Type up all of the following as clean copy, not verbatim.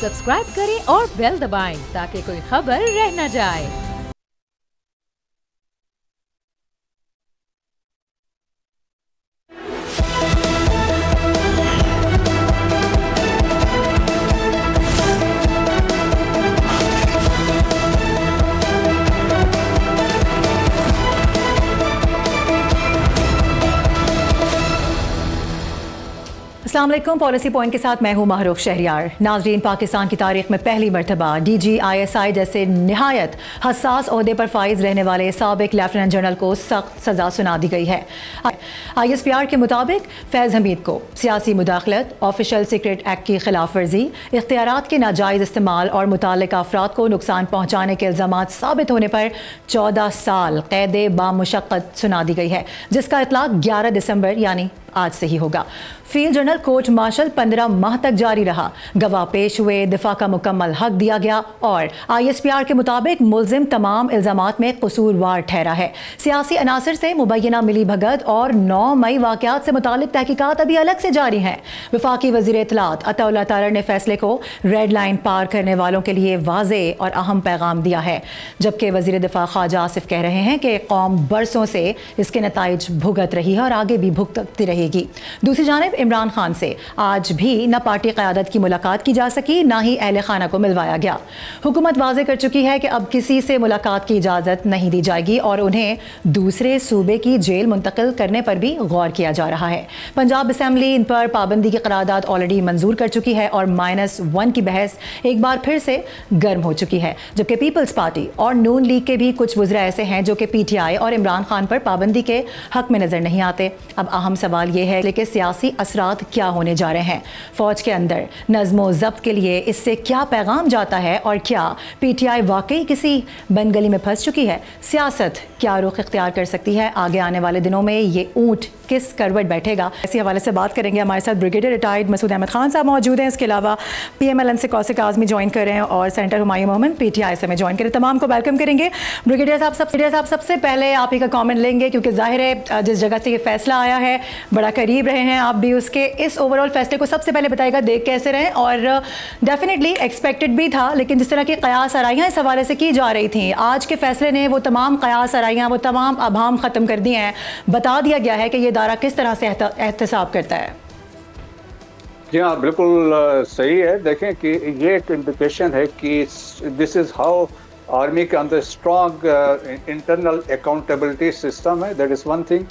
Subscribe करें और bell दबाएं ताकि कोई खबर रह न जाए। अस्सलाम वालेकुम। पॉलिसी पॉइंट के साथ मैं हूँ महरूख शहरियार। नाज़रीन, पाकिस्तान की तारीख में पहली मरतबा DGISI जैसे निहायत हसास ओहदे पर फाइज रहने वाले साबिक लेफ्टिनेंट जनरल को सख्त सज़ा सुना दी गई है। ISPR के मुताबिक फैज़ हमीद को सियासी मुदाखलत, ऑफिशियल सीक्रेट एक्ट की खिलाफ वर्जी, इख्तियारात के नाजायज़ इस्तेमाल और मुताल्लिक़ अफराद को नुकसान पहुँचाने के इल्ज़ामात साबित होने पर 14 साल कैद बामुशक्क़त सुना दी गई है, जिसका इतलाक़ 11 दिसंबर यानी आज से ही होगा। फील्ड जनरल कोर्ट मार्शल 15 माह तक जारी रहा। गवाह पेश हुए, दिफा का मुकम्मल हक दिया गया और ISPR के मुताबिक मुल्जिम तमाम इल्ज़ामात में कसूरवार ठहरा है। सियासी अनासर से मुबैना मिली भगत और 9 मई वाक़यात से मुतालिक तहकीकात अभी अलग से जारी हैं। वफाकी वज़ीर इत्तलात अताउल्लाह तारर ने फैसले को रेड लाइन पार करने वालों के लिए वाज़े और अहम पैगाम दिया है, जबकि वज़ीर दिफा ख्वाजा आसिफ कह रहे हैं कि कौम बरसों से इसके नताइज भुगत रही है और आगे भी भुगतती रहेगी। दूसरी जानिब इमरान खान से आज भी न पार्टी क़यादत की मुलाकात की जा सकी, ना ही अहले खाना को मिलवाया गया। हुकूमत वाज़े कर चुकी है कि अब किसी से मुलाकात की इजाज़त नहीं दी जाएगी और उन्हें दूसरे सूबे की जेल मुंतकिल करने पर भी गौर किया जा रहा है। पंजाब असम्बली इन पर पाबंदी की करारदाद ऑलरेडी मंजूर कर चुकी है और -1 की बहस एक बार फिर से गर्म हो चुकी है, जबकि पीपल्स पार्टी और नून लीग के भी कुछ वज़रा ऐसे हैं जो कि PTI और इमरान खान पर पाबंदी के हक में नज़र नहीं आते। अब अहम सवाल ये है कि सियासी असरात क्या होने जा रहे हैं। फौज के अंदर नज़्मो ज़ब्त के लिए इससे क्या पैगाम जाता है और क्या PTI वाकई किसी बनगली में फंस चुकी है? सियासत क्या रुख इख्तियार कर सकती है? आगे आने वाले दिनों में ये ऊँट किस करवट बैठेगा, इसी हवाले से बात करेंगे। हमारे साथ ब्रिगेडियर रिटायर्ड मसूद अहमद खान साहब मौजूद हैं। इसके अलावा PMLN से कौसिक आज़मी ज्वाइन कर रहे हैं और सेंटर हुमायूं मोहम्मद PTI से में ज्वाइन करें। तमाम को वेलकम करेंगे। ब्रिगेडियर साहब सबसे पहले आप ही का कॉमेंट लेंगे, क्योंकि जाहिर है जिस जगह से ये फैसला आया है बड़ा करीब रहे हैं आप भी उसके। इस ओवरऑल फैसले को सबसे पहले बताइएगा, देख कैसे रहे? और डेफिनेटली एक्सपेक्टेड भी था, लेकिन जिस तरह की कयास आराइयाँ इस हवाले से की जा रही थी, आज के फैसले ने वो तमाम कयास आराइयाँ, वो तमाम अभाम ख़त्म कर दिए हैं। बता दिया गया है कि ये इदारा किस तरह से एहतसाब करता है। जी हाँ, बिल्कुल सही है। देखें कि ये एक इंडिकेशन है कि दिस इज़ हाउ आर्मी के अंदर स्ट्रॉन्ग इंटरनल अकाउंटेबिलिटी सिस्टम है। That is one thing.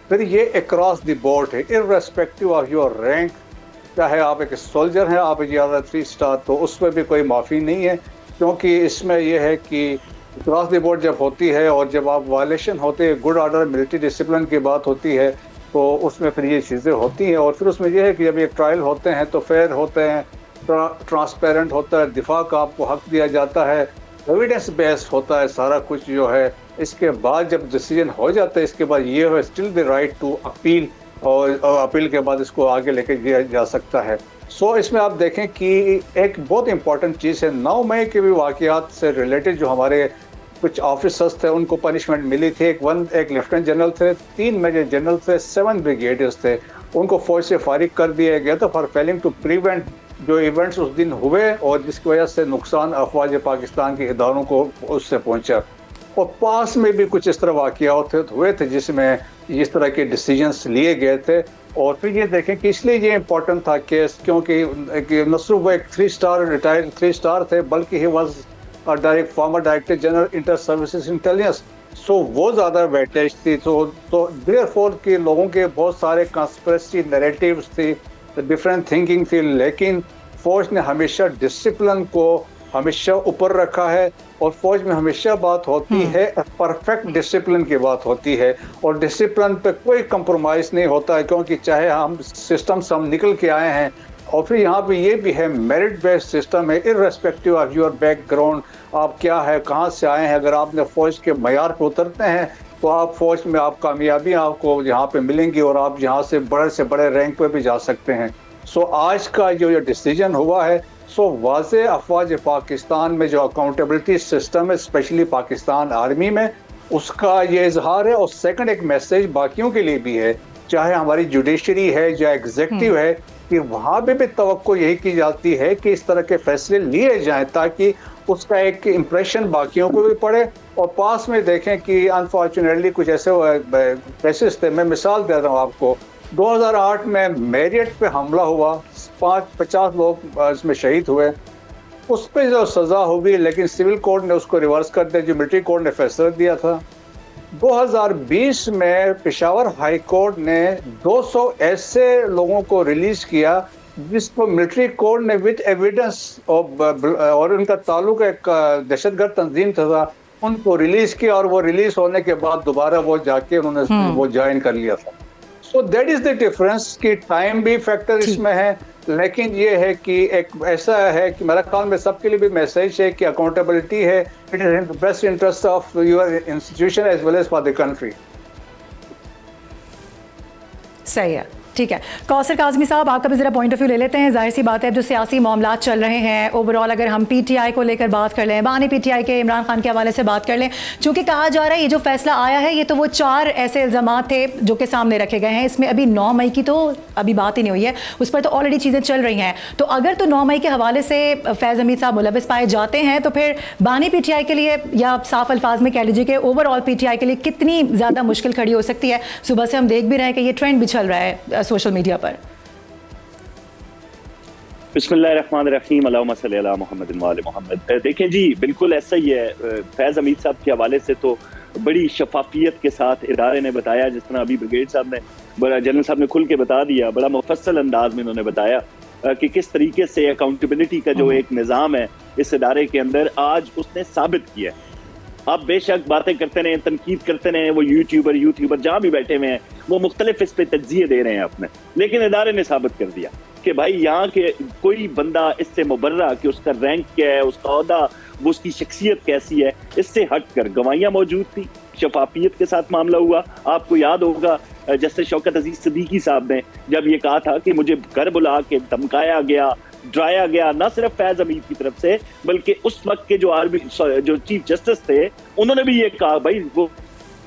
फिर ये अक्रॉस द बोर्ड है, इर्रेस्पेक्टिव ऑफ योर रैंक, चाहे आप एक सोल्जर हैं, आप 3 स्टार, तो उसमें भी कोई माफ़ी नहीं है, क्योंकि इसमें यह है कि अक्रॉस द बोर्ड जब होती है और जब आप वायलेशन होते हैं, गुड ऑर्डर मिलिट्री डिसिप्लिन की बात होती है, तो उसमें फिर ये चीज़ें होती हैं। और फिर उसमें यह है कि जब ये ट्रायल होते हैं तो फेयर होते हैं, ट्रांसपेरेंट होता है, दिफा का आपको हक दिया जाता है, एविडेंस बेस्ड होता है सारा कुछ जो है। इसके बाद जब डिसीजन हो जाता है, इसके बाद ये है still the right to appeal, और अपील के बाद इसको आगे लेके दिया जा सकता है। सो इसमें आप देखें कि एक बहुत इंपॉर्टेंट चीज़ है, 9 मई के भी वाक़यात से रिलेटेड जो हमारे कुछ ऑफिसर्स थे उनको पनिशमेंट मिली थी। एक लेफ्टिनेंट जनरल थे, 3 मेजर जनरल थे, 7 ब्रिगेडियर्स थे, उनको फौज से फारिग कर दिया गया था फॉर फेलिंग टू प्रिवेंट जो इवेंट्स उस दिन हुए और जिसकी वजह से नुकसान अफवाज पाकिस्तान के इदारों को उससे पहुंचा। और पास में भी कुछ इस तरह वाक़यात हुए थे जिसमें इस तरह के डिसीजंस लिए गए थे। और फिर ये देखें कि इसलिए ये इम्पोर्टेंट था केस, क्योंकि न सिर्फ वो एक 3 स्टार रिटायर्ड 3 स्टार थे, बल्कि he was former director general inter services intelligence. So वो ज़्यादा वेटेज थी। तो देयरफॉर के लोगों के बहुत सारे कंस्पिरेसी नैरेटिव्स थी, डिफरेंट थिंकिंग थी, लेकिन फ़ौज ने हमेशा डिसिप्लिन को हमेशा ऊपर रखा है। और फौज में हमेशा बात होती है, परफेक्ट डिसिप्लिन की बात होती है, और डिसिप्लिन पे कोई कंप्रोमाइज़ नहीं होता है, क्योंकि चाहे हम सिस्टम से हम निकल के आए हैं। और फिर यहाँ पे ये भी है, मेरिट बेस्ड सिस्टम है, इर्रेस्पेक्टिव ऑफ योर बैकग्राउंड, आप क्या है, कहाँ से आए हैं। अगर आपने फ़ौज के मयार पर उतरते हैं तो आप फ़ौज में आप कामयाबी आपको यहाँ पे मिलेंगी और आप यहाँ से बड़े रैंक पे भी जा सकते हैं। सो आज का जो ये डिसीजन हुआ है, सो वाज़े अफवाज पाकिस्तान में जो अकाउंटेबिलिटी सिस्टम है, स्पेशली पाकिस्तान आर्मी में, उसका ये इजहार है। और सेकंड एक मैसेज बाकियों के लिए भी है, चाहे हमारी जुडिशरी है या एग्जीक्यूटिव है, कि वहाँ भी तवक्को यही की जाती है कि इस तरह के फैसले लिए जाएं ताकि उसका एक इम्प्रेशन बाकियों को भी पड़े। और पास में देखें कि अनफॉर्चुनेटली कुछ ऐसे केसेस थे, मैं मिसाल दे रहा हूँ आपको, 2008 में मैरियट पे हमला हुआ, 50 लोग इसमें शहीद हुए, उस पर जो सज़ा होगी लेकिन सिविल कोर्ट ने उसको रिवर्स कर दिया, जो मिलिट्री कोर्ट ने फैसला दिया था। 2020 में पेशावर हाई कोर्ट ने 200 ऐसे लोगों को रिलीज किया जिसको मिलिट्री कोर्ट ने विद एविडेंस और उनका ताल्लुक एक दहशतगर्द तंजीम था, उनको रिलीज किया और वो रिलीज होने के बाद दोबारा वो जाके उन्होंने वो ज्वाइन कर लिया था। So that is the difference कि टाइम भी फैक्टर इसमें है, लेकिन ये है कि एक ऐसा है कि मेरा ख्याल में सबके लिए भी मैसेज है कि अकाउंटेबिलिटी है, it is in the best interest of your institution as well as for the country. सही है, ठीक है। कौसर काज़मी साहब, आपका भी ज़रा पॉइंट ऑफ व्यू ले लेते हैं। जाहिर सी बात है, जो सियासी मामलात चल रहे हैं ओवरऑल, अगर हम पीटीआई को लेकर बात कर लें, बानी पीटीआई के इमरान खान के हवाले से बात कर लें, चूँकि कहा जा रहा है ये जो फैसला आया है ये तो वो 4 ऐसे इल्ज़ाम थे जो कि सामने रखे गए हैं, इसमें अभी 9 मई की तो अभी बात ही नहीं हुई है, उस पर तो ऑलरेडी चीज़ें चल रही हैं। तो अगर तो 9 मई के हवाले से फैज़ हमीद साहब मुलविस पाए जाते हैं तो फिर बानी पीटीआई के लिए, या साफ अल्फाज में कह लीजिए कि ओवरऑल पीटीआई के लिए कितनी ज़्यादा मुश्किल खड़ी हो सकती है? सुबह से हम देख भी रहे हैं कि ये ट्रेंड भी चल रहा है सोशल मीडिया पर। बिस्मिल्लाहिर्रहमानिर्रहीम, अल्लाहुम्मा सल्ली अला मुहम्मद व आले मुहम्मद। देखें जी, बिल्कुल ऐसा ही है। फैज़ हमीद साहब के हवाले से तो बड़ी शफाफियत के साथ इदारे ने बताया, जिस तरह अभी ब्रिगेड साहब ने, जनरल साहब ने खुल के बता दिया, बड़ा मुफस्सल अंदाज में उन्होंने बताया कि किस तरीके से अकाउंटेबिलिटी का जो एक निज़ाम है इस इदारे के अंदर आज उसने साबित किया है। आप बेशक बातें करते रहें, तनकीद करते रहें, वो यूट्यूबर जहाँ भी बैठे हुए हैं वो मुख्तलिफ इस पे तज्जिए दे रहे हैं अपने, लेकिन इदारे ने साबित कर दिया कि भाई यहाँ के कोई बंदा इससे मुबर्रा कि उसका रैंक क्या है, उसका ओहदा, वो उसकी शख्सियत कैसी है, इससे हटकर गवाहियाँ मौजूद थी, शफाफियत के साथ मामला हुआ। आपको याद होगा जस्टिस शौकत अजीज सिद्दीकी साहब ने जब ये कहा था कि मुझे घर बुला के धमकाया गया, डराया गया, ना सिर्फ फैज हमीद की तरफ से बल्कि उस वक्त के जो चीफ जस्टिस थे उन्होंने भी ये कहा, भाई वो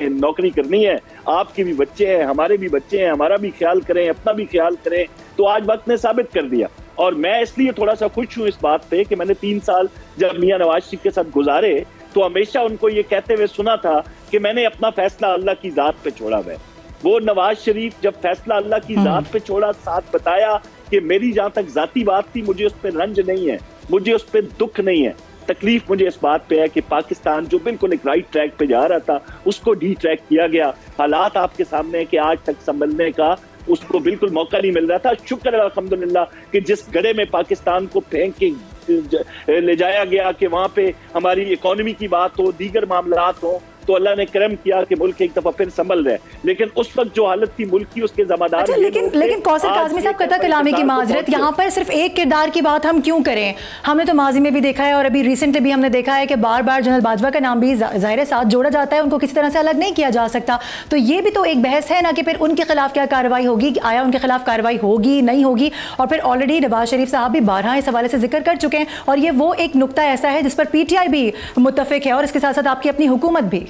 नौकरी करनी है, आपके भी बच्चे हैं, हमारे भी बच्चे हैं, हमारा भी ख्याल करें, अपना भी ख्याल करें। तो आज वक्त ने साबित कर दिया, और मैं इसलिए थोड़ा सा खुश हूँ इस बात पे कि मैंने 3 साल जब मियां नवाज शरीफ के साथ गुजारे तो हमेशा उनको ये कहते हुए सुना था कि मैंने अपना फैसला अल्लाह की जात पे छोड़ा है। वो नवाज शरीफ जब फैसला अल्लाह की जात पे छोड़ा, साथ बताया कि मेरी जहां तक जाती बात थी, मुझे उस पर रंज नहीं है, मुझे उस पर दुख नहीं है, तकलीफ मुझे इस बात पे है कि पाकिस्तान जो बिल्कुल एक राइट ट्रैक पे जा रहा था उसको डी ट्रैक किया गया। हालात आपके सामने है कि आज तक संभलने का उसको बिल्कुल मौका नहीं मिल रहा था। शुक्र है अल्हम्दुलिल्लाह कि जिस गड्ढे में पाकिस्तान को फेंक के ले जाया गया कि वहां पे हमारी इकोनॉमी की बात हो, दीगर मामलात हो, तो अल्लाह ने करम किया कि मुल्क एक दफा फिर संभल रहे। लेकिन उस वक्त जो हालत थी मुल्क की, उसके ज़िम्मेदार अच्छा, लेकिन कौसर काज़मी साहब, कता कलामी की माजरत, यहाँ पर सिर्फ एक किरदार की बात हम क्यों करें? हमने तो माजी में भी देखा है और अभी रिसेंटली भी हमने देखा है कि बार बार जनरल बाजवा का नाम भी ज़ाहिर साथ जोड़ा जाता है, उनको किसी तरह से अलग नहीं किया जा सकता। तो ये भी तो एक बहस है ना कि फिर उनके खिलाफ क्या कार्रवाई होगी, आया उनके खिलाफ कार्रवाई होगी नहीं होगी। और फिर ऑलरेडी नवाज शरीफ साहब भी 12 इस हवाले से जिक्र कर चुके हैं, और ये वो एक नुक्ता ऐसा है जिस पर पीटीआई भी मुत्तफिक है और इसके साथ साथ आपकी अपनी हुकूमत भी।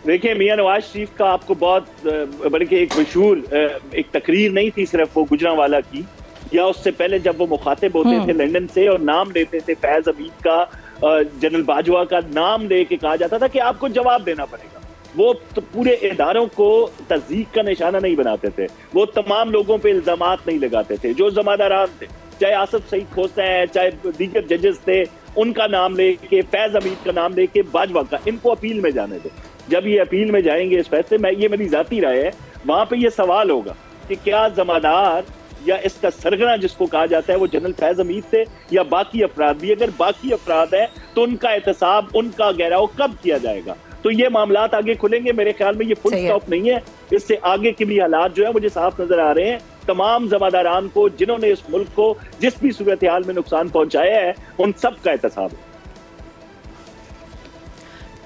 देखिए, मियां नवाज शरीफ का आपको बहुत बल्कि एक मशहूर एक तकरीर नहीं थी सिर्फ वो गुजरांवाला की, या उससे पहले जब वो मुखातिब होते थे लंदन से और नाम लेते थे फैज हमीद का, जनरल बाजवा का नाम लेके कहा जाता था कि आपको जवाब देना पड़ेगा। वो तो पूरे इदारों को तस्दीक का निशाना नहीं बनाते थे, वो तमाम लोगों पे इल्जामात नहीं लगाते थे। जो ज़िम्मेदारान थे, चाहे आसिफ सईद खोसा है, चाहे दीगर जजेस थे, उनका नाम लेके, फैज हमीद का नाम लेके, बाजवा का, इनको अपील में जाने थे। जब ये अपील में जाएंगे इस फैसले में, ये मेरी जाती राय है, वहां पे ये सवाल होगा कि क्या जमादार या इसका सरगना जिसको कहा जाता है वो जनरल फैज हमीद थे या बाकी अफराद भी। अगर बाकी अफराद है तो उनका एहतसाब, उनका गहराव कब किया जाएगा? तो ये मामलात आगे खुलेंगे। मेरे ख्याल में ये फुल स्टॉप नहीं है, इससे आगे के भी हालात जो है मुझे साफ नजर आ रहे हैं। तमाम जमादारान को जिन्होंने इस मुल्क को जिस भी सूरत हाल में नुकसान पहुंचाया है, उन सब का एहतसाब है।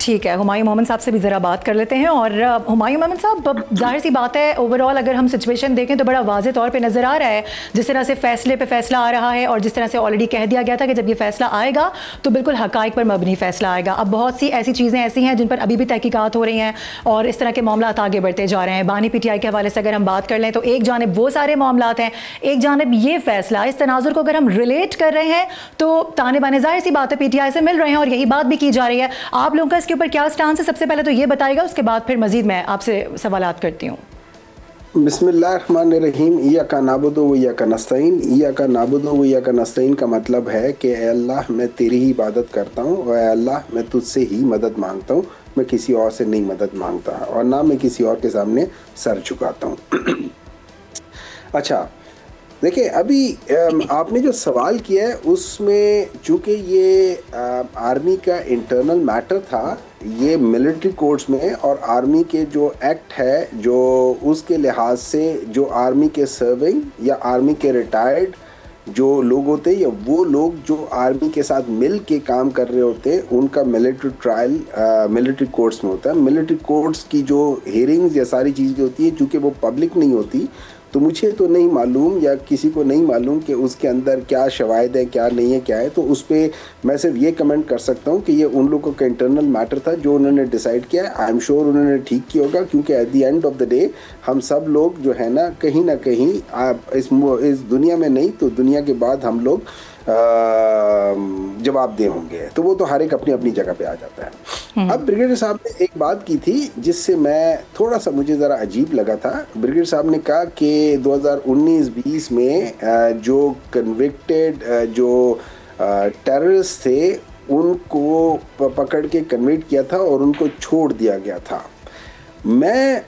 ठीक है, हुमायूं मोहम्मद साहब से भी ज़रा बात कर लेते हैं। और हुमायूं मोहम्मद साहब, जाहिर सी बात है ओवरऑल अगर हम सिचुएशन देखें तो बड़ा वाज़े तौर पे नज़र आ रहा है जिस तरह से फ़ैसले पे फ़ैसला आ रहा है और जिस तरह से ऑलरेडी कह दिया गया था कि जब ये फ़ैसला आएगा तो बिल्कुल हक़ाइक़ पर मबनी फ़ैसला आएगा। अब बहुत सी ऐसी चीज़ें ऐसी हैं जिन पर अभी भी तहकीकात हो रही हैं और इस तरह के मामलात आगे बढ़ते जा रहे हैं। बानी PTI के हवाले से अगर हम बात कर लें तो एक जानिब वो सारे मामलात हैं, एक जानिब ये फ़ैसला। इस तनाजुर को अगर हम रिलेट कर रहे हैं तो ताने बाने ज़ाहिर सी बात है PTI से मिल रहे हैं और यही बात भी की जा रही है। आप लोगों का इसके ऊपर क्या स्टांस है? सबसे पहले तो ये बताइएगा, उसके बाद फिर मजीद मैं आपसे सवालात करती हूँ। बिस्मिल्लाहिर्रहमानिर्रहीम। इय्याका नअबुदु व इय्याका नस्तईन। इय्याका नअबुदु व इय्याका नस्तईन का मतलब है कि ए अल्लाह मैं तेरी ही इबादत करता हूँ और ए अल्लाह मैं तुझसे ही मदद मांगता हूँ, मैं किसी और से नहीं मदद मांगता और ना मैं किसी और के सामने सर झुकाता हूँ। अच्छा देखिए, अभी आपने जो सवाल किया है उसमें चूँकि ये आर्मी का इंटरनल मैटर था, ये मिलिट्री कोर्ट्स में और आर्मी के जो एक्ट है जो उसके लिहाज से जो आर्मी के सर्विंग या आर्मी के रिटायर्ड जो लोग होते हैं या वो लोग जो आर्मी के साथ मिल के काम कर रहे होते हैं उनका मिलिट्री ट्रायल मिलिट्री कोर्ट्स में होता है। मिलिट्री कोर्ट्स की जो हियरिंग्स या सारी चीज़ें होती है चूँकि वो पब्लिक नहीं होती तो मुझे तो नहीं मालूम या किसी को नहीं मालूम कि उसके अंदर क्या शवाहिद है क्या नहीं है क्या है। तो उस पर मैं सिर्फ ये कमेंट कर सकता हूँ कि ये उन लोगों का इंटरनल मैटर था जो उन्होंने डिसाइड किया है। आई एम श्योर उन्होंने ठीक किया होगा क्योंकि at the end of the day हम सब लोग जो है ना कहीं इस दुनिया में नहीं तो दुनिया के बाद हम लोग जवाबदेह होंगे। तो वो तो हर एक अपनी अपनी जगह पे आ जाता है। अब ब्रिगेडियर साहब ने एक बात की थी जिससे मैं थोड़ा सा मुझे ज़रा अजीब लगा था। ब्रिगेडियर साहब ने कहा कि 2019-20 में जो कन्विक्टेड जो टेररिस्ट थे उनको पकड़ के कन्विक्ट किया था और उनको छोड़ दिया गया था। मैं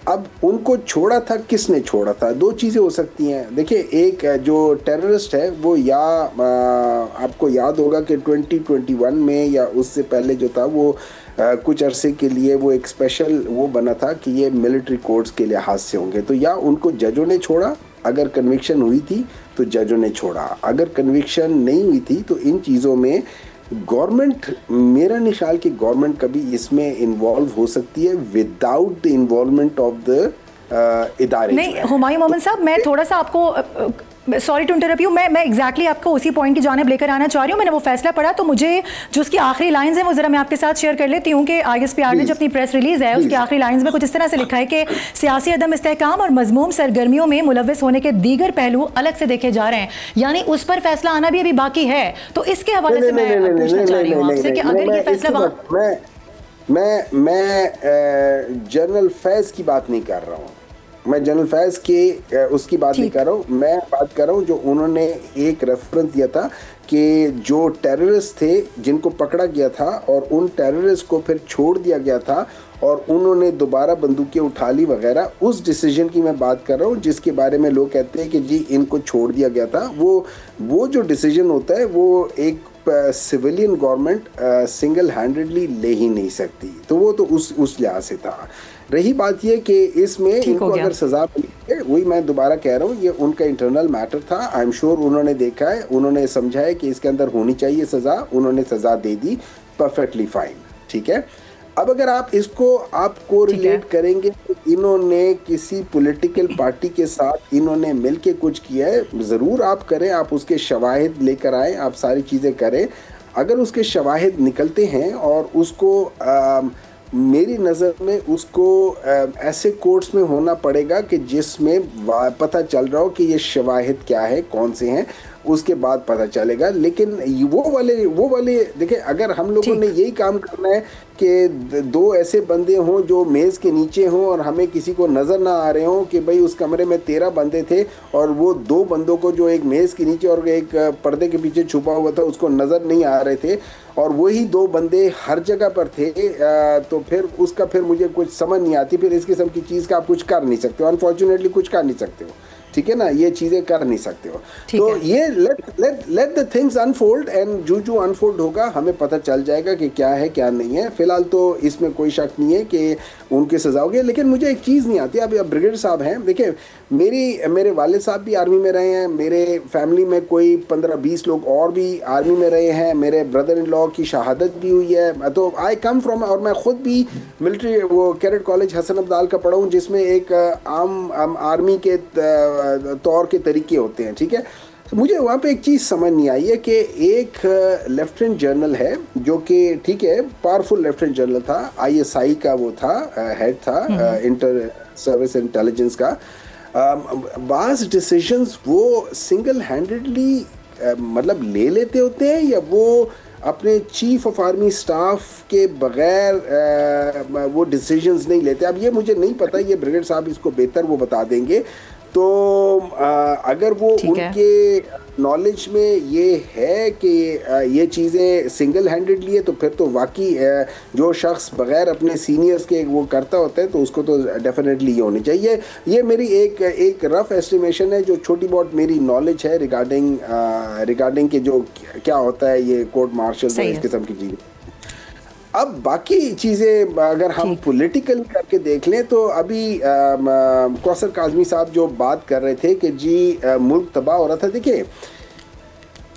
अब उनको छोड़ा था, किसने छोड़ा था? दो चीज़ें हो सकती हैं। देखिए, एक जो टेररिस्ट है वो या आपको याद होगा कि 2021 में या उससे पहले जो था वो कुछ अरसे के लिए वो एक स्पेशल वो बना था कि ये मिलिट्री कोर्ट्स के लिहाज से होंगे। तो या उनको जजों ने छोड़ा, अगर कन्विक्शन हुई थी तो जजों ने छोड़ा, अगर कन्विक्शन नहीं हुई थी तो इन चीज़ों में गवर्नमेंट, मेरा नहीं ख्याल कि गवर्नमेंट कभी इसमें इन्वॉल्व हो सकती है without the involvement of the इदारे। नहीं हुमायूं मोहम्मद साहब, मैं थोड़ा सा आपको सॉरी टू इंटरप्ट यू, मैं एग्जैक्टली आपको उसी पॉइंट की जानिब लेकर आना चाह रही हूँ। मैंने वो फैसला पढ़ा तो मुझे जो उसकी आखिरी लाइंस हैं वो ज़रा मैं आपके साथ शेयर कर लेती हूँ कि ISPR ने जो अपनी प्रेस रिलीज़ है उसकी आखिरी लाइंस में कुछ इस तरह से लिखा है कि सियासी अदम इस्तेहकाम और मजमूम सरगर्मियों में मुलव्वस होने के दीगर पहलू अलग से देखे जा रहे हैं, यानी उस पर फैसला आना भी अभी बाकी है। तो इसके हवाले से मैं पूछना चाह रही हूँ आपसे कि अगर ये फैसला मैं जनरल फैज़ की बात नहीं कर रहा हूँ, मैं जनरल फैज़ के उसकी बात नहीं कर रहा हूँ, मैं बात कर रहा हूँ जो उन्होंने एक रेफरेंस दिया था कि जो टेररिस्ट थे जिनको पकड़ा गया था और उन टेररिस्ट को फिर छोड़ दिया गया था और उन्होंने दोबारा बंदूकें उठा ली वगैरह, उस डिसीजन की मैं बात कर रहा हूँ जिसके बारे में लोग कहते हैं कि जी इनको छोड़ दिया गया था। वो जो डिसीजन होता है वो एक सिविलियन गवर्नमेंट सिंगल हैंडेडली ले ही नहीं सकती। तो वो तो उस लिहाज से था। रही बात ये कि इसमें इनको अगर सज़ा मिली है, वही मैं दोबारा कह रहा हूँ, ये उनका इंटरनल मैटर था। आई एम श्योर उन्होंने देखा है, उन्होंने समझा है कि इसके अंदर होनी चाहिए सज़ा, उन्होंने सज़ा दे दी, परफेक्टली फाइन, ठीक है। अब अगर आप इसको आपको रिलेट करेंगे तो इन्होंने किसी पॉलिटिकल पार्टी के साथ इन्होंने मिलके कुछ किया है, ज़रूर आप करें, आप उसके शवाहिद लेकर आएँ, आप सारी चीज़ें करें। अगर उसके शवाहिद निकलते हैं और उसको मेरी नज़र में उसको ऐसे कोर्ट्स में होना पड़ेगा कि जिसमें पता चल रहा हो कि ये शवाहिद क्या है, कौन से हैं, उसके बाद पता चलेगा। लेकिन वो वाले देखिए, अगर हम लोगों ने यही काम करना है कि दो ऐसे बंदे हों जो मेज़ के नीचे हों और हमें किसी को नज़र ना आ रहे हों कि भाई उस कमरे में 13 बंदे थे और वो दो बंदों को जो एक मेज़ के नीचे और एक पर्दे के पीछे छुपा हुआ था उसको नज़र नहीं आ रहे थे और वही दो बंदे हर जगह पर थे, तो फिर मुझे कुछ समझ नहीं आती। फिर इस किस्म की चीज़ का आप कुछ कर नहीं सकते हो, अनफॉर्चुनेटली कुछ कर नहीं सकते हो, ठीक है ना, ये चीजें कर नहीं सकते हो। तो ये let the things unfold, and जो अनफोल्ड होगा हमें पता चल जाएगा कि क्या है क्या नहीं है। फिलहाल तो इसमें कोई शक नहीं है कि उनकी सजा होगी। लेकिन मुझे एक चीज़ नहीं आती, अब ब्रिगेड साहब हैं, देखिए मेरे वाले साहब भी आर्मी में रहे हैं, मेरे फैमिली में कोई 15-20 लोग और भी आर्मी में रहे हैं, मेरे ब्रदर इन लॉ की शहादत भी हुई है। तो आई कम फ्रॉम, और मैं ख़ुद भी मिलिट्री वो कैडेट कॉलेज हसन अब्दाल का पढ़ा हूँ, जिसमें एक आम आर्मी के तौर के तरीके होते हैं, ठीक है। तो मुझे वहाँ पे एक चीज़ समझ नहीं आई है कि एक लेफ्टिनेंट जनरल है जो कि ठीक है पावरफुल लेफ्टिनेंट जनरल था, ISI का वो था, हेड था इंटर सर्विस इंटेलिजेंस का। बाज़ डिसीजंस वो सिंगल हैंडेडली मतलब ले लेते होते हैं, या वो अपने चीफ ऑफ आर्मी स्टाफ के बगैर वो डिसीजंस नहीं लेते। अब ये मुझे नहीं पता, ये ब्रिगेड साहब इसको बेहतर वो बता देंगे। तो अगर वो उनके नॉलेज में ये है कि ये चीज़ें सिंगल हैंडेडली है, तो फिर तो वाकई जो शख्स बग़ैर अपने सीनियर्स के वो करता होता है तो उसको तो डेफिनेटली ये होनी चाहिए। ये मेरी एक रफ़ एस्टिमेशन है, जो छोटी बहुत मेरी नॉलेज है रिगार्डिंग के जो क्या होता है ये कोर्ट मार्शल इस किस्म की चीज़ें। अब बाकी चीज़ें अगर हम पॉलिटिकल करके देख लें तो अभी कौसर काज़मी साहब जो बात कर रहे थे कि जी मुल्क तबाह हो रहा था, देखिए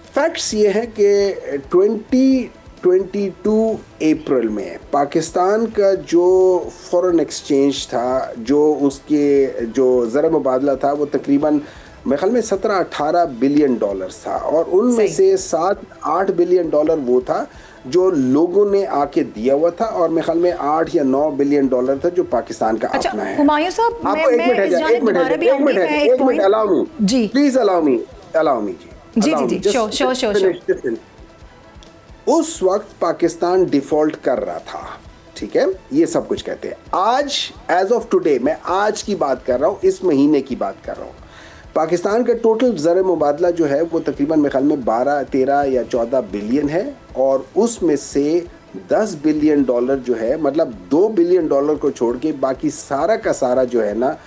फैक्ट्स ये है कि 2022 अप्रैल में पाकिस्तान का जो फॉरेन एक्सचेंज था, जो उसके जो ज़र मुबादला था, वो तकरीबन मेरे ख्याल में 17-18 बिलियन डॉलर्स था, और उनमें से 7-8 बिलियन डॉलर वो था जो लोगों ने आके दिया हुआ था, और मेरे ख्याल में 8 या 9 बिलियन डॉलर था जो पाकिस्तान का अपना है। हुमायूं साहब, आपको एक मिनट अलाउ मी जी। उस वक्त पाकिस्तान डिफॉल्ट कर रहा था, ठीक है, ये सब कुछ कहते हैं। आज एज ऑफ टुडे, मैं आज की बात कर रहा हूँ, इस महीने की बात कर रहा हूँ, पाकिस्तान का टोटल ज़र मुबादला जो है वो तकरीबन मेरे ख्याल में 12, 13 या 14 बिलियन है, और उसमें से 10 बिलियन डॉलर जो है, मतलब 2 बिलियन डॉलर को छोड़ के बाकी सारा का सारा जो है ना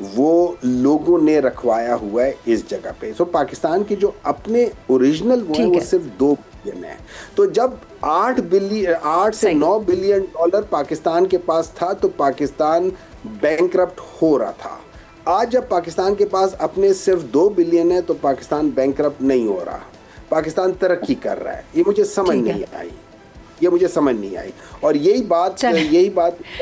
वो लोगों ने रखवाया हुआ है इस जगह पे। सो पाकिस्तान के जो अपने ओरिजिनल वो है वो सिर्फ 2 बिलियन है। तो जब 8 से 9 बिलियन डॉलर पाकिस्तान के पास था तो पाकिस्तान बैंकरप्ट हो रहा था। आज जब पाकिस्तान के पास अपने सिर्फ 2 बिलियन है तो पाकिस्तान बैंकरप्ट नहीं हो रहा, पाकिस्तान तरक्की कर रहा है। ये मुझे समझ नहीं आई, और यही बात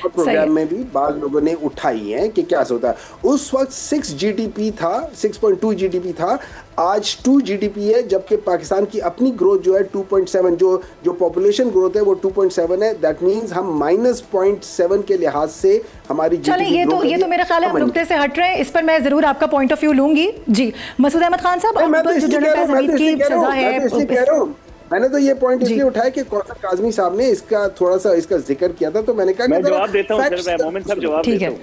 प्रोग्राम में भी बाद लोगों ने उठाई है कि क्या होता है। उस वक्त 6.2 GDP था, आज 2 GDP है, जबकि पाकिस्तान की अपनी ग्रोथ जो है 2.7, जो पॉपुलेशन ग्रोथ है वो 2.7 है। दैट मींस हम -0.7 के लिहाज से हमारी चलें, ये तो मेरा ख्याल है हम नुक्ते से हट रहे हैं। इस पर मैं जरूर आपका पॉइंट ऑफ व्यू लूंगी जी। मसूद अहमद खान साहब, मैंने तो ये पॉइंट इसलिए उठाया कि कौसर काज़मी साहब ने इसका थोड़ा सा इसका जिक्र किया था, तो मैंने कहा मैं जवाब देता हूं सर, मैं मोमिन साहब जवाब देता हूं।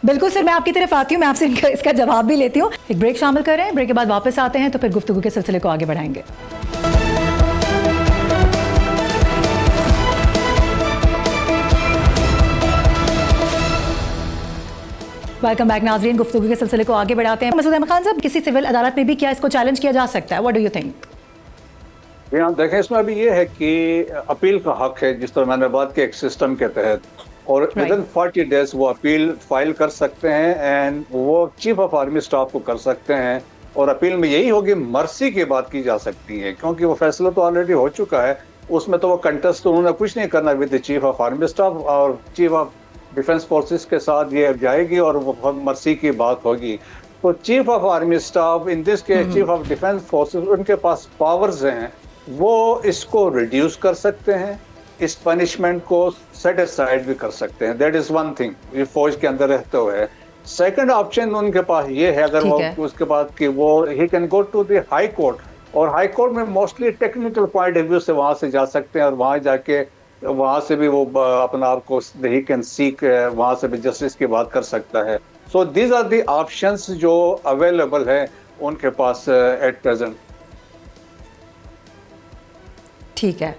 बिल्कुल सर, मैं आपकी तरफ आती हूँ, मैं आपसे इसका जवाब भी लेती हूँ। एक ब्रेक शामिल कर रहे हैं, ब्रेक के बाद वापस आते हैं तो फिर गुफ्तगू के सिलसिले को आगे बढ़ाएंगे। वेलकम बैक नाज़रीन, गुफ्तगू के सिलसिले को आगे बढ़ाते हैं। मसूद अहमद खान साहब, किसी सिविल अदालत में भी क्या इसको चैलेंज किया जा सकता है? What do you think? यहाँ देखें, इसमें अभी ये है कि अपील का हक है, जिस तरह मैंने बात की एक सिस्टम के तहत, और विदिन 40 डेज वो अपील फाइल कर सकते हैं, एंड वो चीफ ऑफ आर्मी स्टाफ को कर सकते हैं। और अपील में यही होगी, मर्सी की बात की जा सकती है, क्योंकि वो फैसला तो ऑलरेडी हो चुका है, उसमें तो वो कंटेस्ट तो उन्होंने कुछ नहीं करना with the chief of army staff, और चीफ ऑफ डिफेंस फोर्सेस के साथ ये जाएगी और वो मर्सी की बात होगी। तो chief of army staff, in this case chief of defence forces, उनके पास पावर्स हैं, वो इसको रिड्यूस कर सकते हैं, इस पनिशमेंट को सेट असाइड भी कर सकते हैं। दैट इज वन थिंग, ये फौज के अंदर रहते हुए। सेकंड ऑप्शन उनके पास ये है, अगर वो उसके बाद कि वो he can go to the high court, और हाई कोर्ट में mostly technical point of view से वहाँ से जा सकते हैं, और वहाँ जाके वहाँ से भी वो अपना आप को ही कैन सीक, वहाँ से भी जस्टिस की बात कर सकता है। So these are the options जो अवेलेबल है उनके पास एट प्रेजेंट। ठीक है,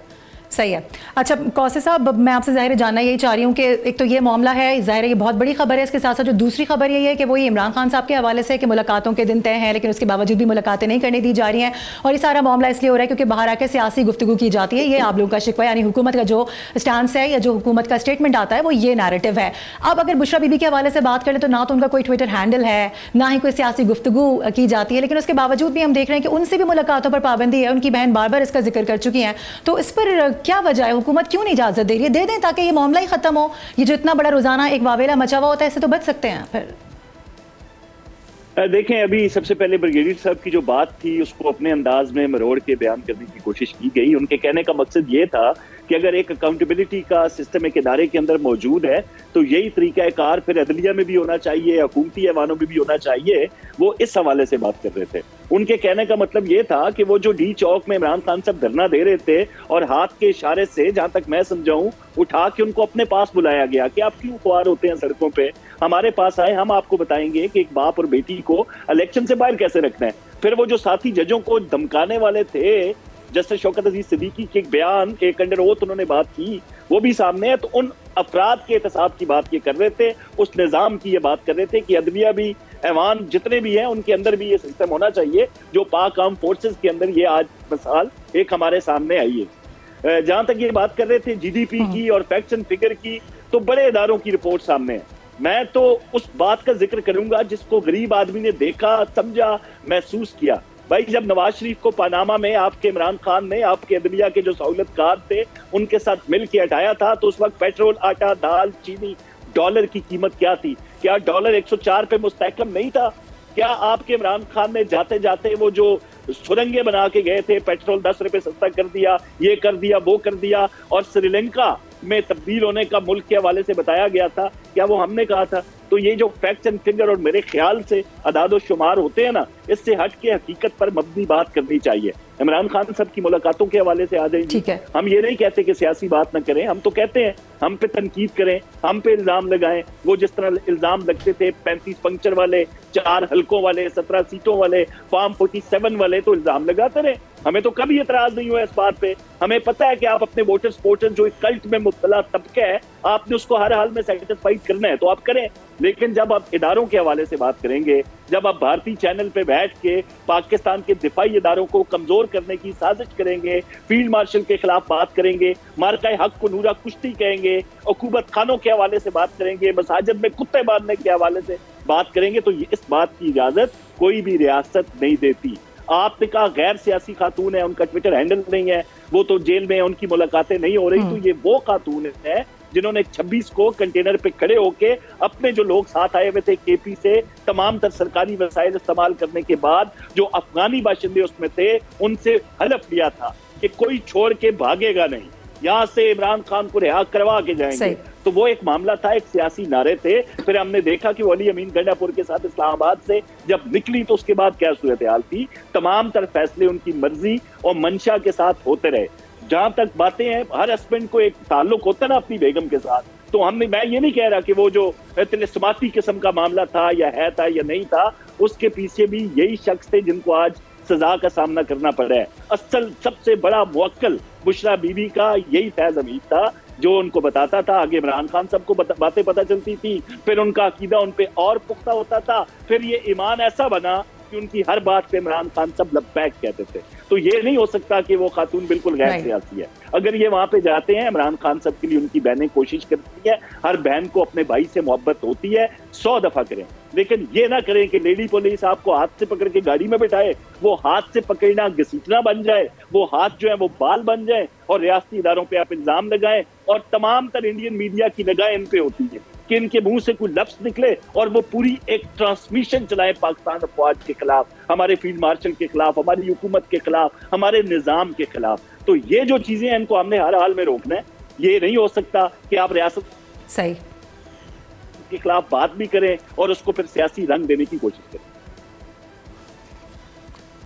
सही है। अच्छा कौसर साहब, मैं आपसे ज़ाहिर जानना यही चाह रही हूँ कि एक तो ये मामला है, ज़ाहिर है ये बहुत बड़ी खबर है, इसके साथ साथ जो दूसरी खबर यही है कि वही इमरान खान साहब के हवाले से कि मुलाकातों के दिन तय हैं लेकिन उसके बावजूद भी मुलाकातें नहीं करने दी जा रही हैं, और ये सारा मामला इसलिए हो रहा है क्योंकि बाहर आकर सियासी गुफ्तगू की जाती है। ये आप लोगों का शिकवा, यानी हुकूमत का जो स्टांस है या जो हुकूमत का स्टेटमेंट आता है वो ये नैरेटिव है। अब अगर बुशरा बीबी के हवाले से बात करें तो ना तो उनका कोई ट्विटर हैंडल है, ना ही कोई सियासी गुफ्तगू की जाती है, लेकिन उसके बावजूद भी हम देख रहे हैं कि उनसे भी मुलाकातों पर पाबंदी है। उनकी बहन बार बार इसका जिक्र कर चुकी हैं, तो इस पर क्या वजह है? हुकूमत क्यों नहीं इजाजत दे रही है? दे दें ताकि ये मामला ही खत्म हो। ये जो इतना बड़ा रोजाना एक वावेला मचा हुआ होता है, इससे तो बच सकते हैं फिर। देखें, अभी सबसे पहले ब्रिगेडियर साहब की जो बात थी उसको अपने अंदाज में मरोड़ के बयान करने की कोशिश की गई। उनके कहने का मकसद ये था कि अगर एक अकाउंटेबिलिटी का सिस्टम एक इदारे के अंदर मौजूद है तो यही तरीकाकार फिर अदलिया में भी होना चाहिए, हुकूमती ऐवानों में भी होना चाहिए। वो इस हवाले से बात कर रहे थे। उनके कहने का मतलब ये था कि वो जो डी चौक में इमरान खान साहब धरना दे रहे थे और हाथ के इशारे से, जहां तक मैं समझाऊं, उठा के उनको अपने पास बुलाया गया कि आप क्यों ख्वार होते हैं सड़कों पे, हमारे पास आए, हम आपको बताएंगे कि एक बाप और बेटी को इलेक्शन से बाहर कैसे रखना है। फिर वो जो साथी जजों को धमकाने वाले थे, जस्टिस शौकत अजीज सिद्दीकी के एक बयान, एक अंडर ओथ उन्होंने बात की, वो भी सामने है। तो उन अफराद के एहतसाब की बात ये कर रहे थे, उस निज़ाम की ये बात कर रहे थे कि अदलिया भी, ऐवान जितने भी हैं, उनके अंदर भी ये सिस्टम होना चाहिए जो पाक आर्म फोर्सेस के अंदर ये आज मिसाल एक हमारे सामने आई है। जहां तक ये बात कर रहे थे जीडीपी की और फैक्ट्स एंड फिगर की, तो बड़े इदारों की रिपोर्ट सामने है। मैं तो उस बात का जिक्र करूंगा जिसको गरीब आदमी ने देखा, समझा, महसूस किया। भाई, जब नवाज शरीफ को पनामा में आपके इमरान खान ने आपके अदलिया के जो सहूलतकार थे उनके साथ मिल के हटाया था, तो उस वक्त पेट्रोल, आटा, दाल, चीनी, डॉलर की कीमत क्या थी? क्या डॉलर 104 पे मुस्तहकम नहीं था? क्या आपके इमरान खान ने जाते जाते वो जो सुरंगें बना के गए थे, पेट्रोल 10 रुपए सस्ता कर दिया, ये कर दिया, वो कर दिया, और श्रीलंका में तब्दील होने का मुल्क के हवाले से बताया गया था, क्या वो हमने कहा था? तो ये जो फैक्ट्स एंड फिगर और मेरे ख्याल से अदाद शुमार होते हैं ना, इससे हट के हकीकत पर मबनी बात करनी चाहिए। इमरान खान साहब की मुलाकातों के हवाले से आ जाएंगे। हम ये नहीं कहते कि सियासी बात ना करें, हम तो कहते हैं हम पे तनकीद करें, हम पे इल्जाम लगाएं। वो जिस तरह इल्जाम लगते थे 35 पंक्चर वाले, 4 हलकों वाले, 17 सीटों वाले, फॉर्म 47 वाले, तो इल्जाम लगाते रहे। हमें तो कभी एतराज नहीं हुआ इस बात पे। हमें पता है कि आप अपने वोटर सपोर्टर जो एक कल्ट में मुब्तला तबका है, आपने उसको हर हाल में सेटिस्फाइड करना है तो आप करें। लेकिन जब आप इदारों के हवाले से बात करेंगे, जब आप भारतीय चैनल पे बैठ के पाकिस्तान के दिफाई इदारों को कमजोर करने की साजिश करेंगे, फील्ड मार्शल के खिलाफ बात करेंगे, मार्का हक को नूरा कुश्ती कहेंगे, हुकूमत खानों के हवाले से बात करेंगे, मसाजिद में कुत्ते बांधने के हवाले से बात करेंगे, तो इस बात की इजाजत कोई भी रियासत नहीं देती। आपने कहा गैर सियासी खातून है, उनका ट्विटर हैंडल नहीं है, वो तो जेल में है, उनकी मुलाकातें नहीं हो रही, तो ये वो खातून है जिन्होंने 26 को कंटेनर पे खड़े होके अपने जो लोग साथ आए हुए थे केपी से, तमाम तर सरकारी वसाइल इस्तेमाल करने के बाद जो अफगानी बाशिंदे उसमें थे, उनसे हलफ लिया था कि कोई छोड़ के भागेगा नहीं, यहाँ से इमरान खान को रिहा करवा के जाएंगे। तो वो एक मामला था, एक सियासी नारे थे। फिर हमने देखा कि वो अली अमीन गंडापुर के साथ इस्लामाबाद से जब निकली तो उसके बाद क्या सूरत हाल थी। तमाम तर फैसले उनकी मर्जी और मंशा के साथ होते रहे। जहां तक बातें हैं, हर हस्बैंड को एक ताल्लुक होता है ना अपनी बेगम के साथ, तो हमने, मैं ये नहीं कह रहा कि वो जो तिलस्माती किस्म का मामला था या था या नहीं था, उसके पीछे भी यही शख्स थे जिनको आज सजा का सामना करना पड़ा है। असल सबसे बड़ा मुवक्किल बुशरा बीबी का यही फैज हमीद था, जो उनको बताता था, आगे इमरान खान सबको बातें पता चलती थी, फिर उनका अकीदा उन पे और पुख्ता होता था, फिर ये ईमान ऐसा बना कि उनकी हर बात पे इमरान खान सब लब्बैक कहते थे। तो ये नहीं हो सकता कि वो खातून बिल्कुल गैर सियासी है। अगर ये वहां पे जाते हैं, इमरान खान सब के लिए उनकी बहनें कोशिश करती है, हर बहन को अपने भाई से मोहब्बत होती है, 100 दफा करें, लेकिन ये ना करें कि लेडी पुलिस आपको हाथ से पकड़ के गाड़ी में बिठाए, वो हाथ से पकड़ना घसीटना बन जाए, वो हाथ जो है वो बाल बन जाए और रियासती इदारों पे आप इल्जाम लगाएं, और तमाम तर इंडियन मीडिया की निगाह इन पे होती है कि इनके मुंह से कोई लफ्ज निकले और वो पूरी एक ट्रांसमिशन चलाए पाकिस्तान अफवाज के खिलाफ, हमारे फील्ड मार्शल के खिलाफ, हमारी हुकूमत के खिलाफ, हमारे निजाम के खिलाफ। तो ये जो चीजें हैं इनको हमने हर हाल में रोकना है। ये नहीं हो सकता कि आप रियासत सही के खिलाफ बात भी करें और उसको फिर सियासी रंग देने की कोशिश करें।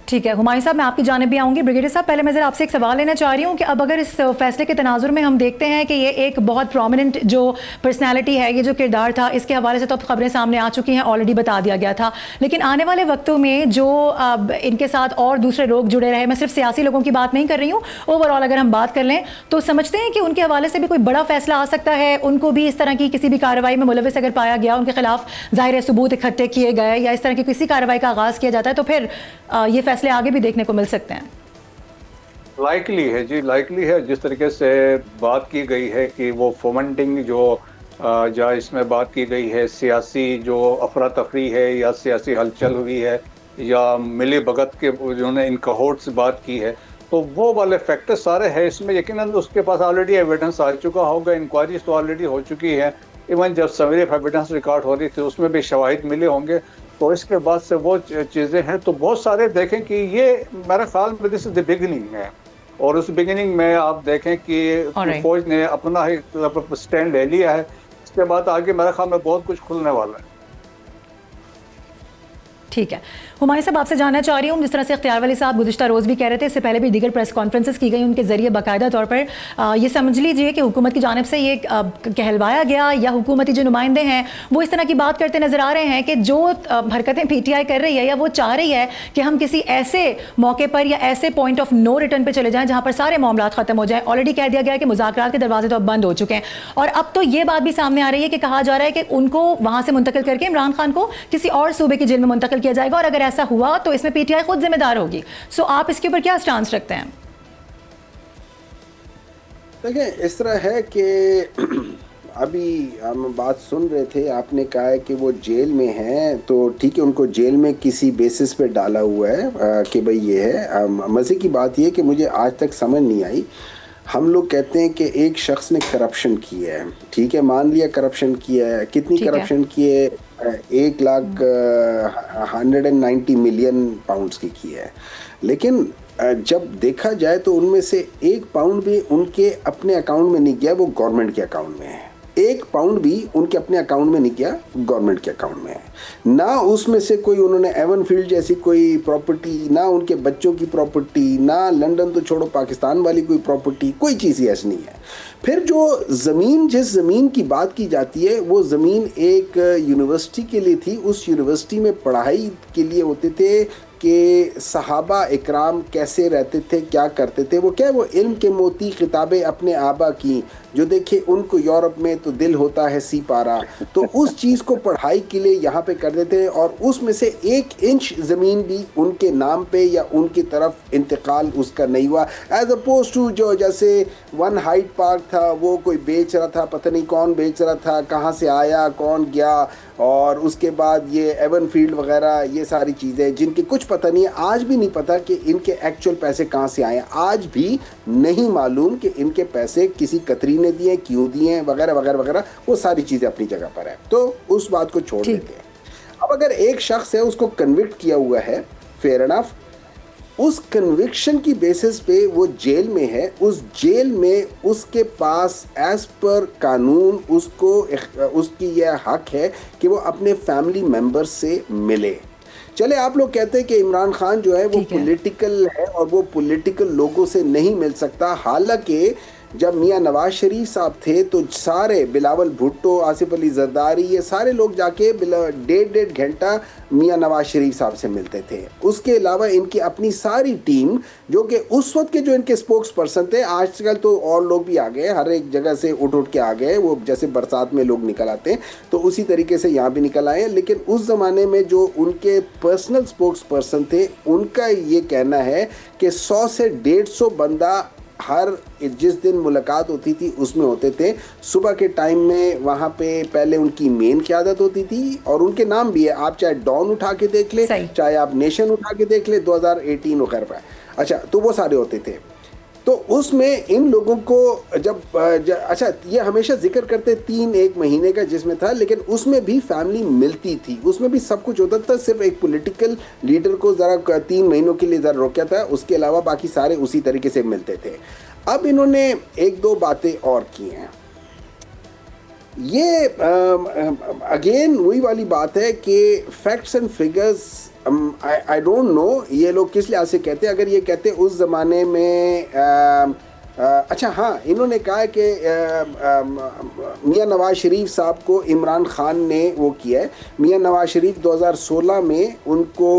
ठीक है हुमायूं साहब, मैं आपकी जानिब भी आऊँगी। ब्रिगेडियर साहब, पहले मैं ज़रा आपसे एक सवाल लेना चाह रही हूँ कि अब अगर इस फैसले के तनाजुर में हम देखते हैं कि ये एक बहुत प्रोमिनेंट जो पर्सनैलिटी है, ये जो किरदार था, इसके हवाले से तो अब खबरें सामने आ चुकी हैं, ऑलरेडी बता दिया गया था, लेकिन आने वाले वक्तों में जो अब इनके साथ और दूसरे लोग जुड़े रहे, मैं सिर्फ सियासी लोगों की बात नहीं कर रही हूँ, ओवरऑल अगर हम बात कर लें तो समझते हैं कि उनके हवाले से भी कोई बड़ा फैसला आ सकता है, उनको भी इस तरह की किसी भी कार्रवाई में मुलविस अगर पाया गया, उनके खिलाफ ज़ाहिर सबूत इकट्ठे किए गए या इस तरह की किसी कार्रवाई का आगाज़ किया जाता है, तो फिर ये फैसले आगे भी देखने को मिल सकते हैं? लाइकली है जी, लाइकली है। जिस तरीके से बात की गई है कि वो फोमेंटिंग जो जहाँ इसमें बात की गई है, सियासी जो अफरा तफरी है या सियासी हलचल हुई है या मिली भगत के जिन्होंने इन कहोर्ट से बात की है, तो वो वाले फैक्टर सारे हैं इसमें। यकीनन उसके पास ऑलरेडी एविडेंस आ चुका होगा, इंक्वायरीज तो ऑलरेडी हो चुकी है। इवन जब समरी ऑफ एविडेंस रिकॉर्ड हो रही थी उसमें भी शवाहिद मिले होंगे, तो इसके बाद से वो चीज़ें हैं। तो बहुत सारे देखें कि ये मेरा ख्याल में दिस इज द बिगिनिंग है, और उस बिगिनिंग में आप देखें कि फौज ने अपना ही स्टैंड ले लिया है। इसके बाद आगे मेरा ख्याल में बहुत कुछ खुलने वाला है। ठीक है हुमायूं साहब, आपसे जानना चाह रही हूँ, जिस तरह से इख्तियार वली साहब गुज़िश्ता रोज़ भी कह रहे थे, इससे पहले भी दीगर प्रेस कॉन्फ्रेंसेस की गई, उनके ज़रिए बाकायदा तौर पर ये समझ लीजिए कि हुकूमत की जानिब से ये कहलवाया गया या हुकूमती जो नुमाइंदे हैं वो इस तरह की बात करते नज़र आ रहे हैं कि जो हरकतें PTI कर रही है या वो चाह रही है कि हम किसी ऐसे मौके पर या ऐसे पॉइंट ऑफ नो रिटर्न पर चले जाएँ जहाँ पर सारे मामला ख़त्म हो जाएँ। ऑलरेडी कह दिया गया है कि मुज़ाकरात के दरवाजे तो अब बंद हो चुके हैं, और अब तो ये बात भी सामने आ रही है कि कहा जा रहा है कि उनको वहाँ से मुंतकिल करके इमरान खान को किसी और सूबे की जेल में मुंतकिल किया जाएगा, और अगर ऐसा हुआ तो इसमें PTI खुद जिम्मेदार होगी। सो आप इसके ऊपर क्या स्टांस रखते हैं? देखिए, इस तरह है कि अभी हम बात सुन रहे थे, आपने कहा है कि वो जेल में हैं, तो ठीक है, उनको जेल में किसी बेसिस पे डाला हुआ है कि भाई ये है। मज़े की बात ये है कि मुझे आज तक समझ नहीं आई। हम लोग कहते हैं कि एक शख्स ने करप्शन किया है, ठीक है, मान लिया करप्शन किया है, कितनी करप्शन की है? 1,190 मिलियन पाउंड्स की है। लेकिन जब देखा जाए तो उनमें से 1 पाउंड भी उनके अपने अकाउंट में नहीं गया, वो गवर्नमेंट के अकाउंट में है। 1 पाउंड भी उनके अपने अकाउंट में नहीं गया, गवर्नमेंट के अकाउंट में है। ना उसमें से कोई उन्होंने एवन फील्ड जैसी कोई प्रॉपर्टी, ना उनके बच्चों की प्रॉपर्टी, ना लंदन तो छोड़ो पाकिस्तान वाली कोई प्रॉपर्टी, कोई चीज़ ही ऐसी नहीं है। फिर जो ज़मीन, जिस ज़मीन की बात की जाती है, वो ज़मीन एक यूनिवर्सिटी के लिए थी। उस यूनिवर्सिटी में पढ़ाई के लिए होते थे कि सहाबा इकराम कैसे रहते थे, क्या करते थे। वो क्या है, वो इल्म के मोती किताबें अपने आबा की, जो देखे उनको यूरोप में तो दिल होता है सी पारा, तो उस चीज़ को पढ़ाई के लिए यहाँ पे कर देते हैं। और उसमें से 1 इंच ज़मीन भी उनके नाम पे या उनकी तरफ इंतकाल उसका नहीं हुआ, एज अपोज टू जो जैसे 1 हाइट पार्क था, वो कोई बेच रहा था, पता नहीं कौन बेच रहा था, कहाँ से आया, कौन गया, और उसके बाद ये एवन फील्ड वगैरह, ये सारी चीज़ें जिनके कुछ पता नहीं है, आज भी नहीं पता कि इनके एक्चुअल पैसे कहाँ से आए हैं। आज भी नहीं मालूम कि इनके पैसे किसी कतरी ने दिए, क्यों दिए, वगैरह वगैरह वगैरह। वो सारी चीज़ें अपनी जगह पर है, तो उस बात को छोड़ देते हैं। अब अगर एक शख्स है, उसको कन्विक्ट किया हुआ है, फेयर इनफ, उस कन्विक्शन की बेसिस पे वो जेल में है, उस जेल में उसके पास एज पर कानून उसकी यह हक है कि वो अपने फैमिली मेम्बर से मिले। चले, आप लोग कहते हैं कि इमरान खान जो है वो पॉलिटिकल है और वो पॉलिटिकल लोगों से नहीं मिल सकता। हालांकि जब मियाँ नवाज शरीफ साहब थे तो सारे बिलावल भुट्टो, आसिफ अली जरदारी, ये सारे लोग जाके 1.5 घंटा मियाँ नवाज शरीफ साहब से मिलते थे। उसके अलावा इनकी अपनी सारी टीम, जो कि उस वक्त के जो इनके स्पोक्स पर्सन थे, आजकल तो और लोग भी आ गए, हर एक जगह से उठ के आ गए, वो जैसे बरसात में लोग निकल आते हैं तो उसी तरीके से यहाँ भी निकल आए। लेकिन उस ज़माने में जो उनके पर्सनल स्पोक्स पर्सन थे, उनका ये कहना है कि 100 से 150 बंदा हर जिस दिन मुलाकात होती थी उसमें होते थे। सुबह के टाइम में वहाँ पे पहले उनकी मेन क़यादत होती थी, और उनके नाम भी है, आप चाहे डॉन उठा के देख ले, चाहे आप नेशन उठा के देख ले, 2018 वगैरह पर। अच्छा, तो वो सारे होते थे। तो उसमें इन लोगों को अच्छा, ये हमेशा जिक्र करते 3-1 महीने का जिसमें था, लेकिन उसमें भी फैमिली मिलती थी, उसमें भी सब कुछ होता था। सिर्फ एक पॉलिटिकल लीडर को ज़रा 3 महीनों के लिए ज़रा रोका था, उसके अलावा बाकी सारे उसी तरीके से मिलते थे। अब इन्होंने 1-2 बातें और की हैं। ये अगेन वही वाली बात है कि facts and figures I don't know ये लोग किस लिहाज से कहते हैं। अगर ये कहते उस ज़माने में अच्छा हाँ, इन्होंने कहा है कि मियां नवाज शरीफ साहब को इमरान खान ने वो किया है। मियां नवाज शरीफ 2016 में उनको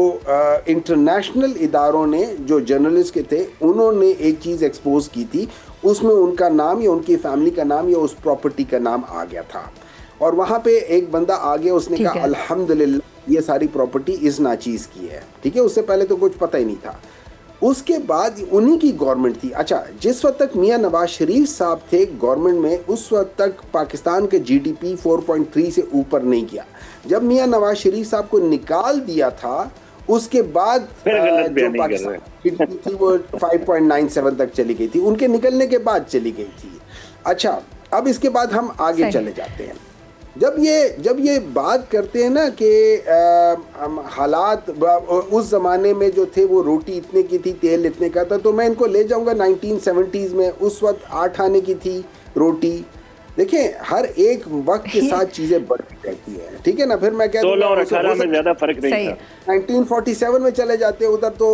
इंटरनेशनल इदारों ने जो जर्नलिस्ट के थे उन्होंने एक चीज़ एक्सपोज की थी, उसमें उनका नाम या उनकी फैमिली का नाम या उस प्रॉपर्टी का नाम आ गया था। और वहाँ पे एक बंदा आ गया, उसने कहा अल्हम्दुलिल्लाह ये सारी प्रॉपर्टी इस नाचीज़ की है, ठीक है। उससे पहले तो कुछ पता ही नहीं था। उसके बाद उन्हीं की गवर्नमेंट थी। अच्छा, जिस वक्त तक मियां नवाज शरीफ साहब थे गवर्नमेंट में, उस वक्त तक पाकिस्तान के जीडीपी 4.3 से ऊपर नहीं गया। जब मियां नवाज शरीफ साहब को निकाल दिया था उसके बाद जो पाकिस्तान जीडीपी थी वो 5.97 तक चली गई थी, उनके निकलने के बाद चली गई थी। अच्छा, अब इसके बाद हम आगे चले जाते हैं। जब ये बात करते हैं ना कि हालात उस ज़माने में जो थे वो रोटी इतने की थी, तेल इतने का था, तो मैं इनको ले जाऊंगा 1970s में। उस वक्त 8 आने की थी रोटी। देखिए, हर एक वक्त के साथ चीज़ें बढ़ती रहती है, ठीक है ना। फिर मैं कहता हूँ 16 और 18 में ज़्यादा फर्क नहीं था। 1947 में चले जाते, उधर तो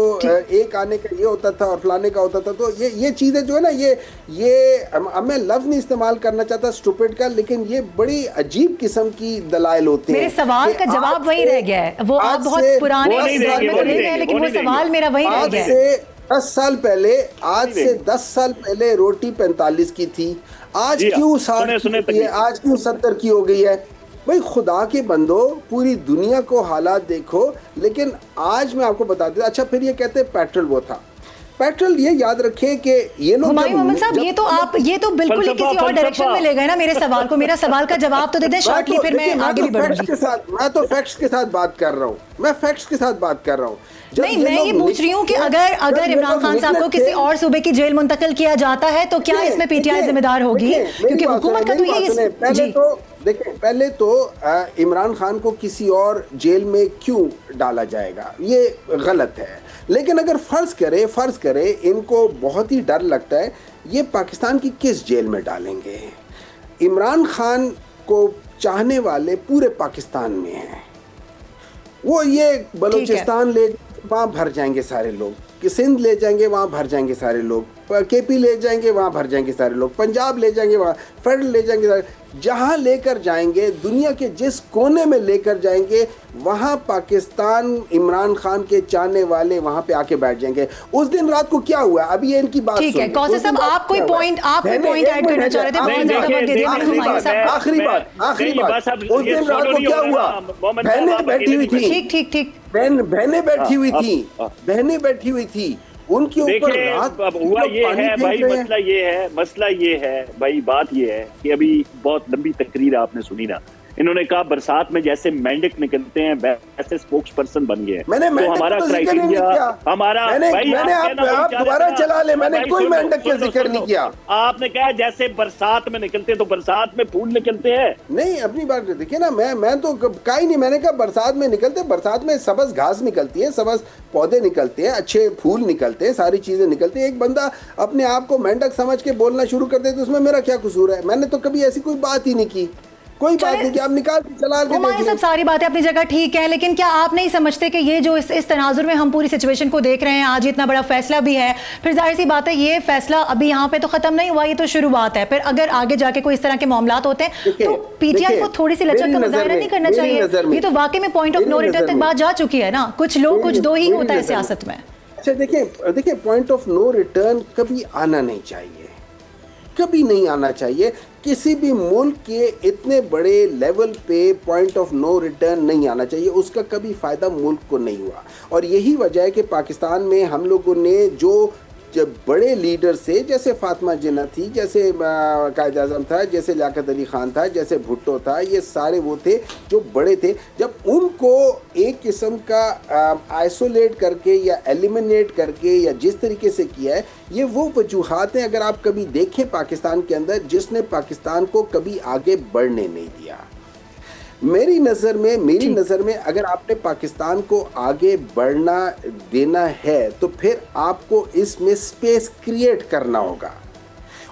एक आने का ये होता था और फलाने का होता था। तो ये चीज़ें जो है ना, ये अब मैं लफ्ज़ नहीं इस्तेमाल करना चाहता स्टूपिड का, लेकिन ये बड़ी अजीब किस्म की दलाइल होते हैं। मेरे सवाल का जवाब वही रह गया है। वो आप बहुत पुराने सवाल में तो ले गए, लेकिन वो सवाल मेरा वही रह गया है। 10 साल पहले, आज से 10 साल पहले रोटी 45 की थी, आज क्यों 60 की है, आज क्यों 70 की हो गई है? भाई खुदा के बंदो, पूरी दुनिया को हालात देखो। लेकिन आज मैं आपको बता देता। अच्छा, फिर ये कहते हैं पेट्रोल वो था। पेट्रोल, ये याद रखें कि ये लोग हुमायूं मोहम्मद साहब, ये तो बिल्कुल ही किसी और डायरेक्शन में ले गए ना मेरे सवाल को। मेरा सवाल का जवाब तो दे दें शॉर्टली, फिर मैं आगे भी बढ़ूंगी। मैं तो फैक्ट्स के साथ बात कर रहा हूँ, मैं फैक्ट्स के साथ बात कर रहा हूँ। नहीं, मैं ये पूछ रही हूँ कि अगर इमरान खान साहब को किसी और सूबे की जेल मुंतकिल किया जाता है तो क्या इसमें पीटीआई जिम्मेदार होगी? क्योंकि हुकूमत का तो ये पहले तो इमरान खान को किसी और जेल में क्यों डाला जाएगा, ये गलत है। लेकिन अगर फर्ज करे इनको बहुत ही डर लगता है, ये पाकिस्तान की किस जेल में डालेंगे? इमरान खान को चाहने वाले पूरे पाकिस्तान में हैं। वो ये बलूचिस्तान ले वहाँ भर जाएंगे सारे लोग, कि सिंध ले जाएंगे वहाँ भर जाएंगे सारे लोग, केपी ले जाएंगे वहाँ भर जाएंगे सारे लोग, पंजाब ले जाएंगे वहाँ, फेडरल ले जाएंगे सारे, जहाँ लेकर जाएंगे, दुनिया के जिस कोने में लेकर जाएंगे वहाँ पाकिस्तान इमरान खान के चाहने वाले वहाँ पे आके बैठ जाएंगे। उस दिन रात को क्या हुआ, अभी ये इनकी बात ठीक है। कौसर साहब, आप कोई पॉइंट ऐड करना चाह रहे थे? आखिरी बात, उस दिन रात को क्या हुआ? बहनें बैठी हुई थी, ठीक, बहनें बैठी हुई थी, उनके ऊपर रात अब हुआ ये है भाई, मसला ये है भाई, बात ये है कि अभी बहुत लंबी तकरीर आपने सुनी ना, इन्होंने कहा बरसात में जैसे मेंढक निकलते हैं वैसे स्पोक्स पर्सन बन गए। मैंने तो हमारा क्राइटेरिया, हमारा आप दोबारा चला ले, मैंने कोई मेंढक का जिक्र नहीं किया। आपने कहा जैसे बरसात में निकलते हैं, तो बरसात में फूल निकलते हैं। नहीं, अपनी बात देखिए ना, मैं तो कहा ही नहीं, मैंने कहा बरसात में निकलते, बरसात में सबज घास निकलती है, सबज पौधे निकलते हैं, अच्छे फूल निकलते हैं, सारी चीजें निकलती हैं। एक बंदा अपने आप को मेंढक समझ के बोलना शुरू कर दे तो उसमें मेरा क्या कसूर है? मैंने तो कभी ऐसी कोई बात ही नहीं की, कोई बात नहीं कि आप निकाल के चला के सब सारी बातें अपनी जगह ठीक है, लेकिन क्या आप नहीं समझते कि ये जो इस तनाजुर में हम पूरी सिचुएशन को देख रहे हैं, आज इतना बड़ा फैसला भी है, फिर जाहिर सी बात है ये फैसला अभी यहाँ पे तो खत्म नहीं हुआ, ये तो शुरुआत है। फिर अगर आगे जाके कोई इस तरह के मामलात होते हैं तो पीटीआई को थोड़ी सी लचक का मुजाहरा नहीं करना चाहिए? ये तो वाकई में पॉइंट ऑफ नो रिटर्न तक बात जा चुकी है ना। कुछ लोग कुछ दो ही होता है सियासत में। अच्छा, देखिए पॉइंट ऑफ नो रिटर्न कभी आना नहीं चाहिए, कभी नहीं आना चाहिए। किसी भी मुल्क के इतने बड़े लेवल पे पॉइंट ऑफ नो रिटर्न नहीं आना चाहिए, उसका कभी फ़ायदा मुल्क को नहीं हुआ। और यही वजह है कि पाकिस्तान में हम लोगों ने जो जब बड़े लीडर से, जैसे फातिमा जिन्ना थी, जैसे कायद आज़म था, जैसे लियाकत अली ख़ान था, जैसे भुट्टो था, ये सारे वो थे जो बड़े थे, जब उनको एक किस्म का आइसोलेट करके या एलिमिनेट करके या जिस तरीके से किया है, ये वो वजूहात हैं अगर आप कभी देखें पाकिस्तान के अंदर, जिसने पाकिस्तान को कभी आगे बढ़ने नहीं दिया। मेरी नज़र में अगर आपने पाकिस्तान को आगे बढ़ना देना है तो फिर आपको इसमें स्पेस क्रिएट करना होगा।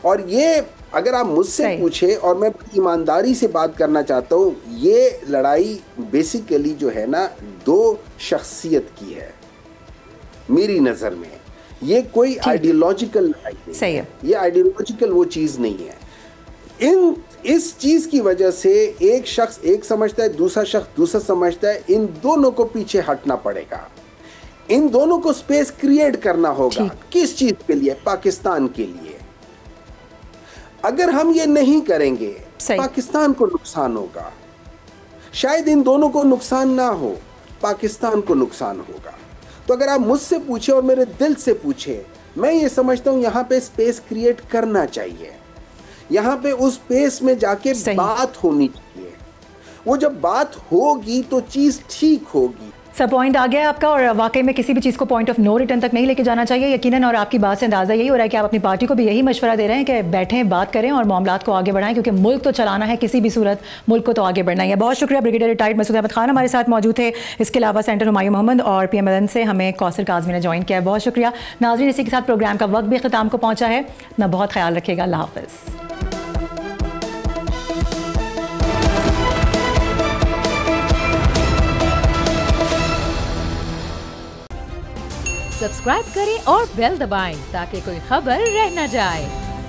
और ये अगर आप मुझसे पूछे और मैं ईमानदारी से बात करना चाहता हूँ, ये लड़ाई बेसिकली जो है ना दो शख्सियत की है मेरी नज़र में। ये कोई आइडियोलॉजिकल लड़ाई नहीं है, ये आइडियोलॉजिकल वो चीज़ नहीं है। इस चीज़ की वजह से एक शख्स एक समझता है, दूसरा शख्स दूसरा समझता है। इन दोनों को पीछे हटना पड़ेगा, इन दोनों को स्पेस क्रिएट करना होगा। किस चीज़ के लिए? पाकिस्तान के लिए। अगर हम ये नहीं करेंगे पाकिस्तान को नुकसान होगा। शायद इन दोनों को नुकसान ना हो, पाकिस्तान को नुकसान होगा। तो अगर आप मुझसे पूछे और मेरे दिल से पूछे, मैं ये समझता हूँ यहाँ पे स्पेस क्रिएट करना चाहिए। यहाँ पे उस स्पेस में जाके बात होनी चाहिए। वो जब बात होगी तो चीज़ ठीक होगी। सर पॉइंट आ गया है आपका, और वाकई में किसी भी चीज़ को पॉइंट ऑफ नो रिटर्न तक नहीं लेके जाना चाहिए यकीनन। और आपकी बात से अंदाज़ा यही हो रहा है कि आप अपनी पार्टी को भी यही मशवरा दे रहे हैं कि बैठें, बात करें और मामलात को आगे बढ़ाएं, क्योंकि मुल्क तो चलाना है, किसी भी सूरत मुल्क को तो आगे बढ़ना ही है। बहुत शुक्रिया। ब्रिगेडियर रिटायर्ड मसूद अहमद खान हमारे साथ मौजूद थे। इसके अलावा सेंटर हुमायूं मोहम्मद और PMLN से हमें कौसर काज़मी ने ज्वाइन किया है। बहुत शुक्रिया। नाज़रीन, इसी के साथ प्रोग्राम का वक्त भी अख्ताम को पहुँचा है। अपना बहुत ख्याल रखिएगा। अल्लाह हाफ़िज़। सब्सक्राइब करें और बेल दबाएं ताकि कोई खबर रह न जाए।